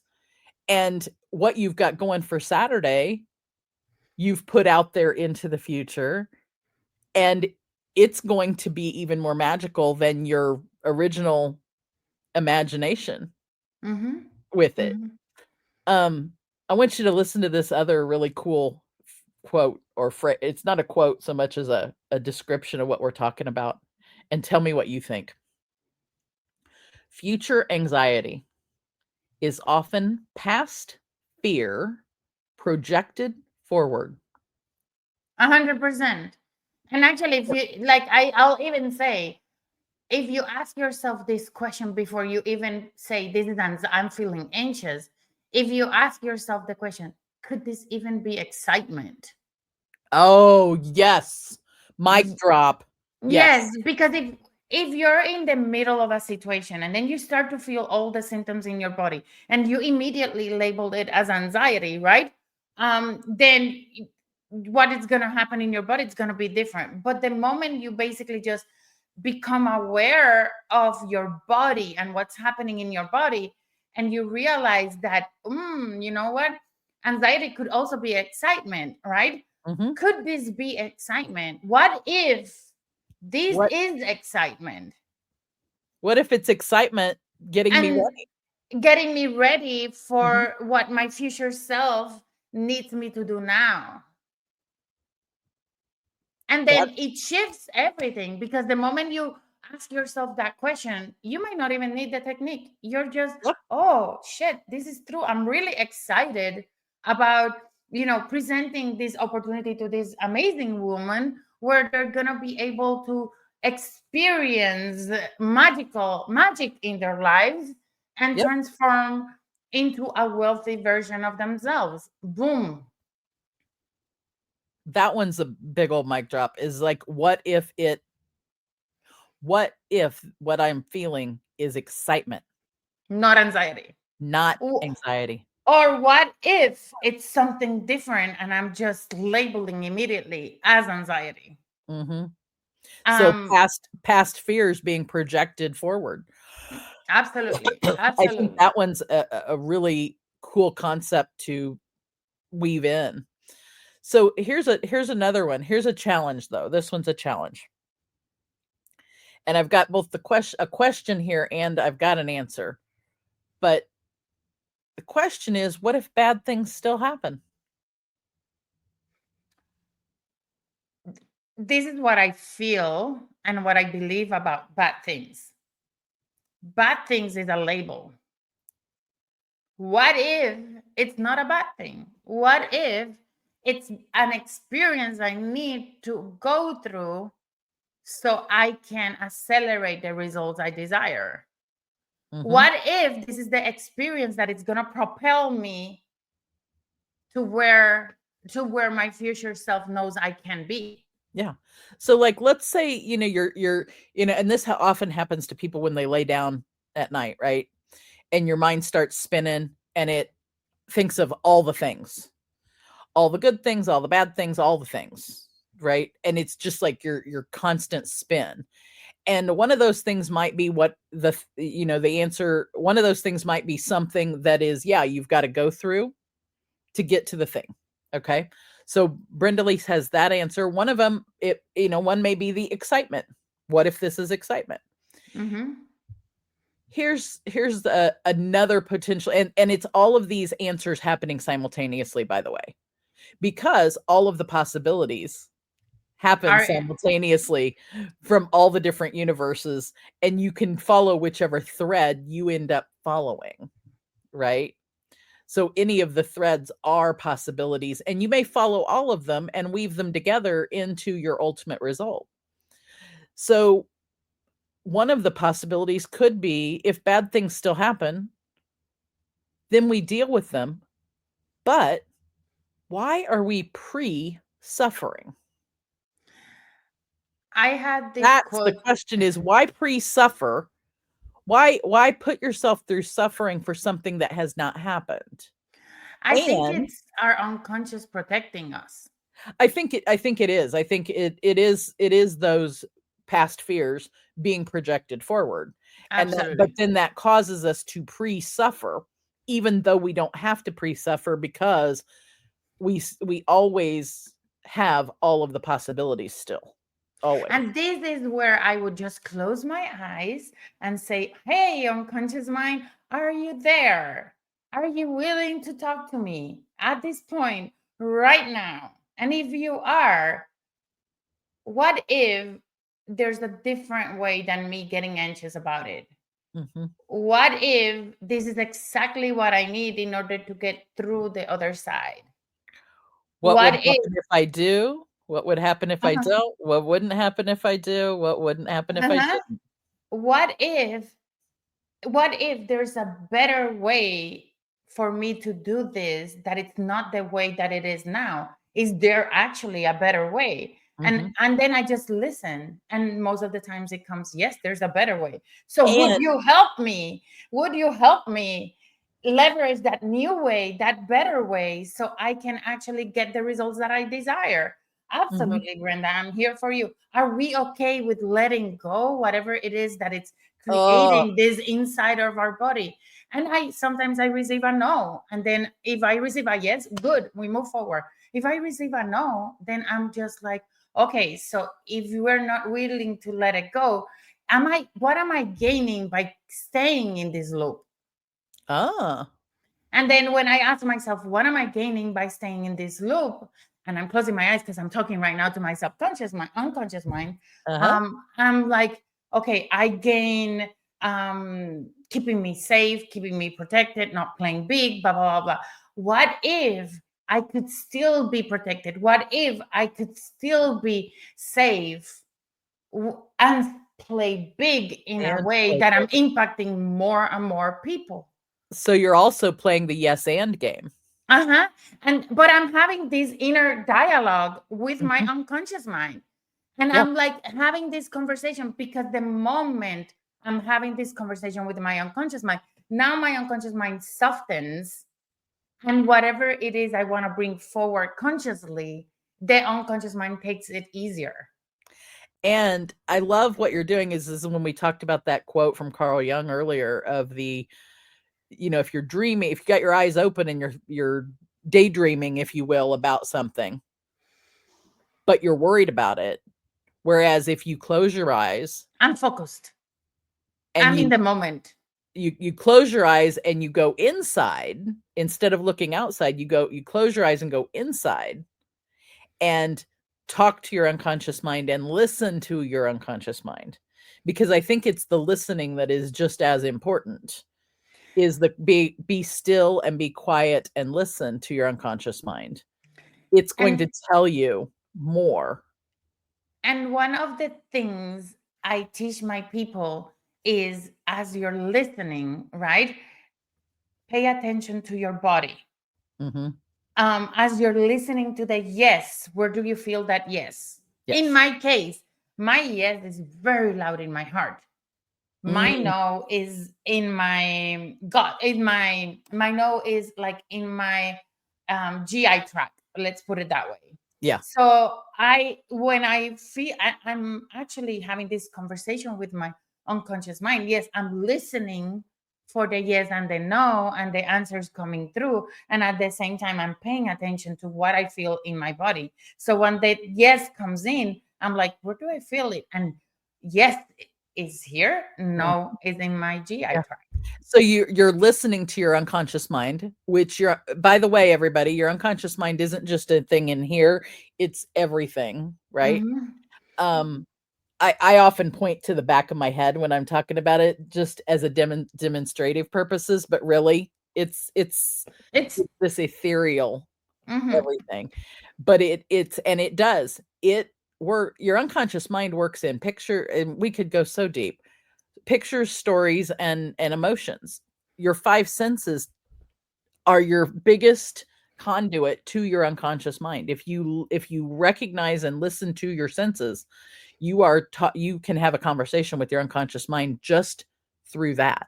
And what you've got going for Saturday, you've put out there into the future, and it's going to be even more magical than your original imagination with it. I want you to listen to this other really cool quote or phrase. It's not a quote so much as a description of what we're talking about, and tell me what you think. Future anxiety is often past fear projected forward. 100%. And actually, if you like, I'll even say, if you ask yourself this question before you even say this is I'm feeling anxious, if you ask yourself the question, could this even be excitement? Oh, yes. Mic drop. Yes, because if you're in the middle of a situation and then you start to feel all the symptoms in your body and you immediately labeled it as anxiety, right? Then what is going to happen in your body, it's going to be different. But the moment you basically just become aware of your body and what's happening in your body, and you realize that, you know what? Anxiety could also be excitement, right? Could this be excitement? What if this is excitement? What if it's excitement getting me ready? Getting me ready for what my future self needs me to do now. And then it shifts everything, because the moment you ask yourself that question, you might not even need the technique. You're just, oh shit, this is true. I'm really excited about, presenting this opportunity to this amazing woman, where they're gonna be able to experience magic in their lives and transform into a wealthy version of themselves. Boom. That one's a big old mic drop. Is like, what if what I'm feeling is excitement, not anxiety? Not anxiety. Or what if it's something different and I'm just labeling immediately as anxiety? So past fears being projected forward. Absolutely. I think that one's a really cool concept to weave in. So here's another one. Here's a challenge, though. This one's a challenge. And I've got both a question here, and I've got an answer. But the question is, what if bad things still happen? This is what I feel and what I believe about bad things. Bad things is a label. What if it's not a bad thing? What if it's an experience I need to go through so I can accelerate the results I desire? What if this is the experience that is going to propel me to where my future self knows I can be? Yeah. So like, let's say, you're, and this often happens to people when they lay down at night, right? And your mind starts spinning and it thinks of all the things all the good things, all the bad things, all the things, right? And it's just like your constant spin. And one of those things might be what the answer, one of those things might be something that is, yeah, you've got to go through to get to the thing. Okay. So Brenda Lee has that answer. One of them, one may be the excitement. What if this is excitement? Mm-hmm. Here's another potential, and it's all of these answers happening simultaneously, by the way, because all of the possibilities happen simultaneously from all the different universes, and you can follow whichever thread you end up following, right? So any of the threads are possibilities, and you may follow all of them and weave them together into your ultimate result. So one of the possibilities could be, if bad things still happen, then we deal with them. But why are we pre-suffering? I had this That's quote. the question, is why pre-suffer? Why put yourself through suffering for something that has not happened? I think it's our unconscious protecting us. I think it is. I think it is those past fears being projected forward. Absolutely. But then that causes us to pre-suffer, even though we don't have to pre-suffer, because we always have all of the possibilities still. Always. And this is where I would just close my eyes and say, hey, unconscious mind, are you there? Are you willing to talk to me at this point right now? And if you are, what if there's a different way than me getting anxious about it? Mm-hmm. What if this is exactly what I need in order to get through the other side? What would happen if I do? What would happen if I don't? What wouldn't happen if I do? What wouldn't happen if I didn't? What if there's a better way for me to do this, that it's not the way that it is now? Is there actually a better way? Mm-hmm. And then I just listen. And most of the times it comes, yes, there's a better way. So would you help me? Would you help me leverage that new way, that better way, so I can actually get the results that I desire? Absolutely, Mm-hmm. Brenda, I'm here for you. Are we okay with letting go whatever it is that it's creating this inside of our body? And sometimes I receive a no, and then if I receive a yes, good, we move forward. If I receive a no, then I'm just like, okay, so if we're not willing to let it go, what am I gaining by staying in this loop? And then when I ask myself, what am I gaining by staying in this loop? And I'm closing my eyes because I'm talking right now to my subconscious, my unconscious mind. I'm like, okay, I gain keeping me safe, keeping me protected, not playing big, blah, blah, blah, blah. What if I could still be protected? What if I could still be safe and play big in a way that I'm impacting more and more people? So you're also playing the yes and game. But I'm having this inner dialogue with my unconscious mind. And I'm like having this conversation, because the moment I'm having this conversation with my unconscious mind, now my unconscious mind softens, and whatever it is I want to bring forward consciously, the unconscious mind takes it easier. And I love what you're doing is when we talked about that quote from Carl Jung earlier of the, if you're dreaming, if you got your eyes open and you're daydreaming, if you will, about something, but you're worried about it. Whereas if you close your eyes, I'm focused. And I'm in the moment. You close your eyes and you go inside instead of looking outside. You close your eyes and go inside and talk to your unconscious mind and listen to your unconscious mind, because I think it's the listening that is just as important. Is the be still and be quiet and listen to your unconscious mind. It's going to tell you more. And one of the things I teach my people is, as you're listening, right? Pay attention to your body. As you're listening to the yes, where do you feel that yes? In my case, my yes is very loud in my heart. My no is in my gut. My no is like in my GI tract. Let's put it that way. Yeah. So when I feel I'm actually having this conversation with my unconscious mind. Yes, I'm listening for the yes and the no and the answers coming through. And at the same time, I'm paying attention to what I feel in my body. So when the yes comes in, I'm like, where do I feel it? And yes, it's here. No, it's in my GI tract. So you're listening to your unconscious mind, which by the way, everybody, your unconscious mind isn't just a thing in here, it's everything, right? Mm-hmm. I often point to the back of my head when I'm talking about it, just as a demonstrative purposes, but really it's It's this ethereal mhm. everything. But it does. Your unconscious mind works in picture, and we could go so deep. Pictures, stories, and emotions. Your five senses are your biggest conduit to your unconscious mind. If you recognize and listen to your senses, you can have a conversation with your unconscious mind just through that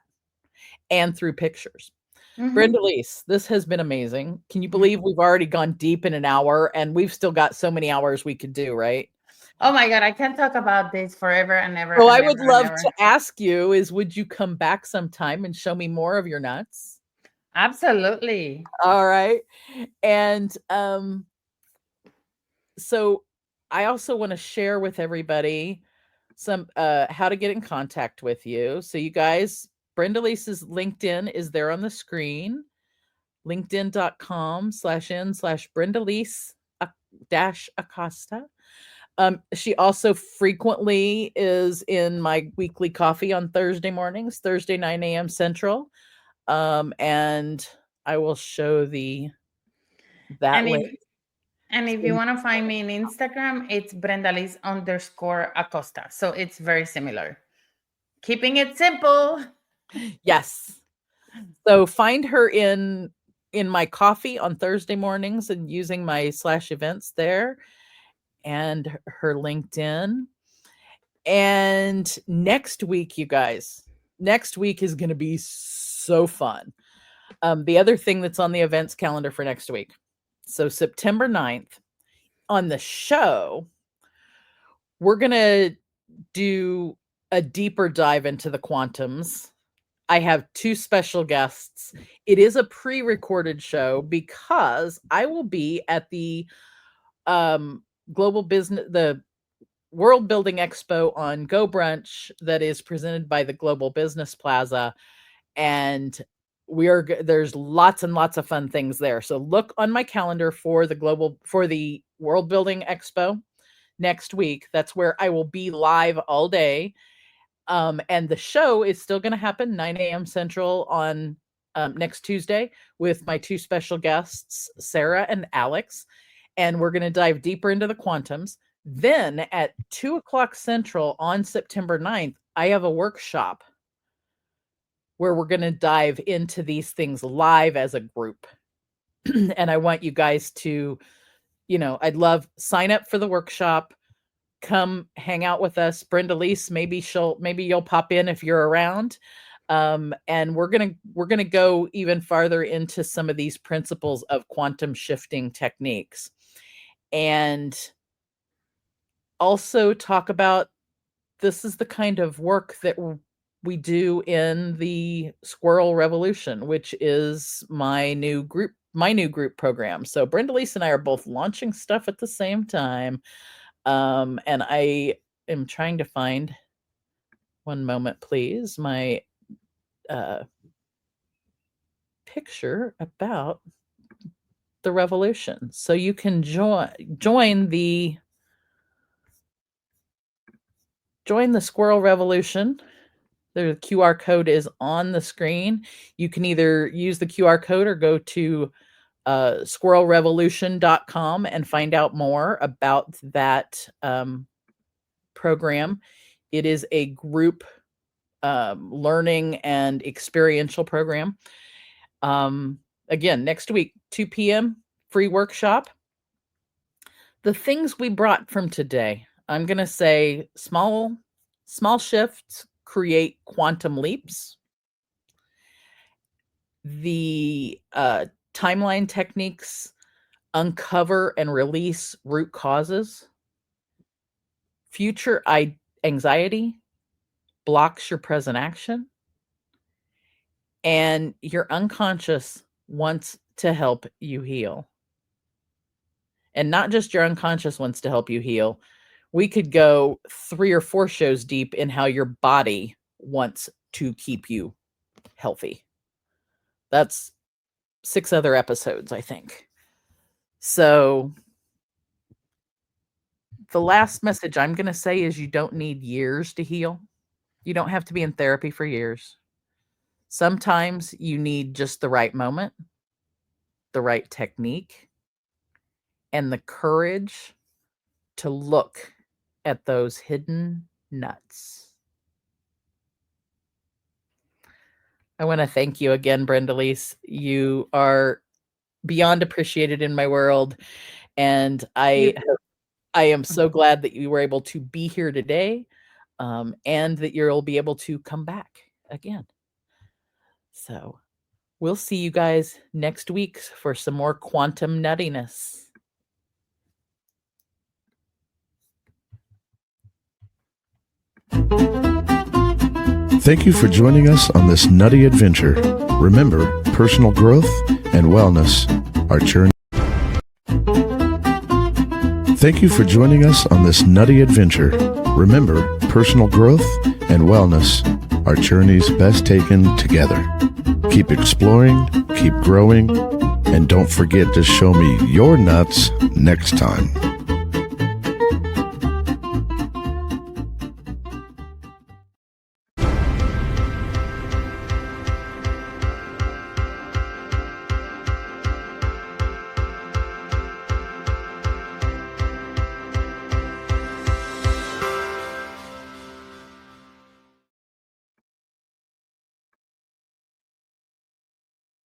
and through pictures. Mhm. Brenda Lise, this has been amazing. Can you believe we've already gone deep in an hour and we've still got so many hours we could do, right? Oh my God, I can talk about this forever and ever. So and I would ever and love ever. to ask you would you come back sometime and show me more of your nuts? Absolutely. All right. And so I also want to share with everybody some how to get in contact with you. So you guys, Brenda Lisa's LinkedIn is there on the screen. LinkedIn.com/in/Brenda Lise -Acosta. She also frequently is in my weekly coffee on Thursday mornings, Thursday 9 a.m. Central. And I will show that And link. if you want to find me in Instagram, it's Brendalis_Acosta. So it's very similar. Keeping it simple. Yes. So find her in my coffee on Thursday mornings and using my /events there and her LinkedIn. And next week, you guys, next week is going to be so fun. The other thing that's on the events calendar for next week. So September 9th on the show, we're going to do a deeper dive into the quantums. I have two special guests. It is a pre-recorded show because I will be at the the World Building Expo on Go Brunch that is presented by the Global Business Plaza, and there's lots and lots of fun things there. So look on my calendar for the World Building Expo next week. That's where I will be live all day. And the show is still going to happen 9 a.m. Central on next Tuesday with my two special guests, Sarah and Alex. And we're going to dive deeper into the quantums. Then at 2 o'clock Central on September 9th, I have a workshop where we're going to dive into these things live as a group. And I want you guys to, I'd love sign up for the workshop. Come hang out with us. Brenda Lise, maybe you'll pop in if you're around. And we're gonna go even farther into some of these principles of quantum shifting techniques. And also talk about this is the kind of work that we do in the Squirrel Revolution, which is my new group program. So Brenda Lise and I are both launching stuff at the same time. And I am trying to find, one moment, please, my picture about the revolution. So you can join the Squirrel Revolution. The QR code is on the screen. You can either use the QR code or go to squirrelrevolution.com and find out more about that program. It is a group learning and experiential program. Again, next week, 2 p.m., free workshop. The things we brought from today, I'm going to say small shifts create quantum leaps. The timeline techniques uncover and release root causes. Future anxiety blocks your present action. And your unconscious wants to help you heal. And not just your unconscious wants to help you heal. We could go 3 or 4 shows deep in how your body wants to keep you healthy. That's 6 other episodes, I think. So the last message I'm going to say is you don't need years to heal. You don't have to be in therapy for years. Sometimes you need just the right moment, the right technique, and the courage to look at those hidden nuts. I want to thank you again, Brenda-Lise. You are beyond appreciated in my world, and I am so glad that you were able to be here today, and that you'll be able to come back again. So we'll see you guys next week for some more quantum nuttiness. Thank you for joining us on this nutty adventure. Remember, personal growth and wellness are journey. Thank you for joining us on this nutty adventure. Remember, personal growth and wellness are journeys best taken together. Keep exploring, keep growing, and don't forget to show me your nuts next time.